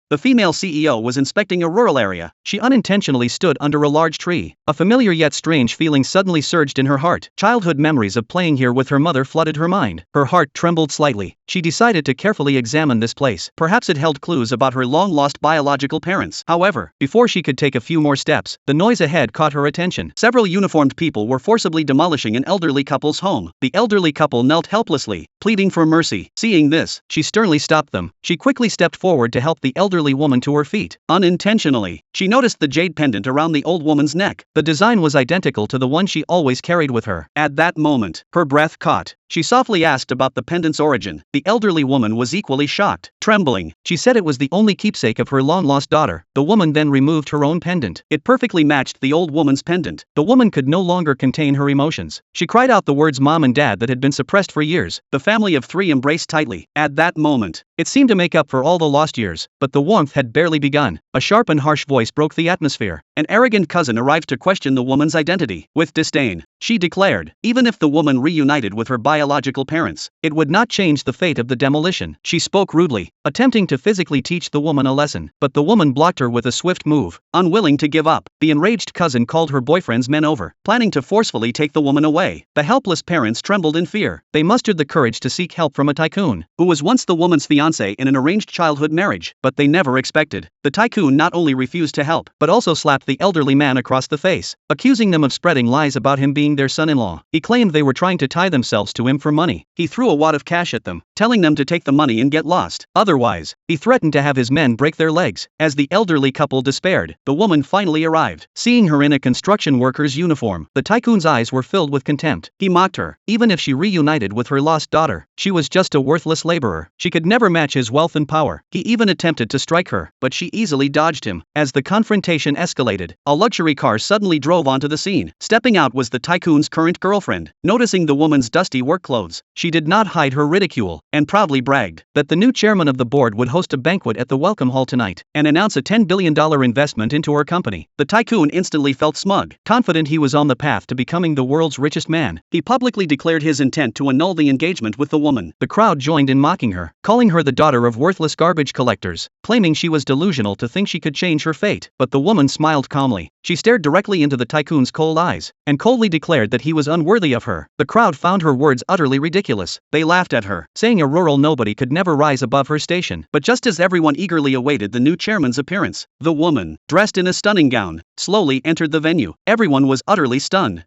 The female CEO was inspecting a rural area. She unintentionally stood under a large tree. A familiar yet strange feeling suddenly surged in her heart. Childhood memories of playing here with her mother flooded her mind. Her heart trembled slightly. She decided to carefully examine this place. Perhaps it held clues about her long-lost biological parents. However, before she could take a few more steps, the noise ahead caught her attention. Several uniformed people were forcibly demolishing an elderly couple's home. The elderly couple knelt helplessly, pleading for mercy. Seeing this, she sternly stopped them. She quickly stepped forward to help the elderly woman to her feet. Unintentionally, she noticed the jade pendant around the old woman's neck. The design was identical to the one she always carried with her. At that moment, her breath caught. She softly asked about the pendant's origin. The elderly woman was equally shocked. Trembling, she said it was the only keepsake of her long-lost daughter. The woman then removed her own pendant. It perfectly matched the old woman's pendant. The woman could no longer contain her emotions. She cried out the words mom and dad that had been suppressed for years. The family of three embraced tightly. At that moment, it seemed to make up for all the lost years, but the warmth had barely begun. A sharp and harsh voice broke the atmosphere. An arrogant cousin arrived to question the woman's identity. With disdain, she declared, even if the woman reunited with her biological parents, it would not change the fate of the demolition. She spoke rudely, attempting to physically teach the woman a lesson, but the woman blocked her with a swift move. Unwilling to give up, the enraged cousin called her boyfriend's men over, planning to forcefully take the woman away. The helpless parents trembled in fear. They mustered the courage to seek help from a tycoon, who was once the woman's fiancé in an arranged childhood marriage, but they never expected. The tycoon not only refused to help, but also slapped the elderly man across the face, accusing them of spreading lies about him being their son-in-law. He claimed they were trying to tie themselves to him for money. He threw a wad of cash at them, telling them to take the money and get lost. Otherwise, he threatened to have his men break their legs. As the elderly couple despaired, the woman finally arrived. Seeing her in a construction worker's uniform, the tycoon's eyes were filled with contempt. He mocked her. Even if she reunited with her lost daughter, she was just a worthless laborer. She could never match his wealth and power. He even attempted to strike her, but she easily dodged him. As the confrontation escalated, a luxury car suddenly drove onto the scene. Stepping out was the tycoon's current girlfriend. Noticing the woman's dusty work clothes, she did not hide her ridicule, and proudly bragged that the new chairman of the board would host a banquet at the welcome hall tonight, and announce a $10 billion investment into her company. The tycoon instantly felt smug. Confident he was on the path to becoming the world's richest man, he publicly declared his intent to annul the engagement with the woman. The crowd joined in mocking her, calling her the daughter of worthless garbage collectors, claiming she was delusional to think she could change her fate. But the woman smiled calmly. She stared directly into the tycoon's cold eyes, and coldly declared that he was unworthy of her. The crowd found her words utterly ridiculous. They laughed at her, saying a rural nobody could never rise above her station. But just as everyone eagerly awaited the new chairman's appearance, the woman, dressed in a stunning gown, slowly entered the venue. Everyone was utterly stunned.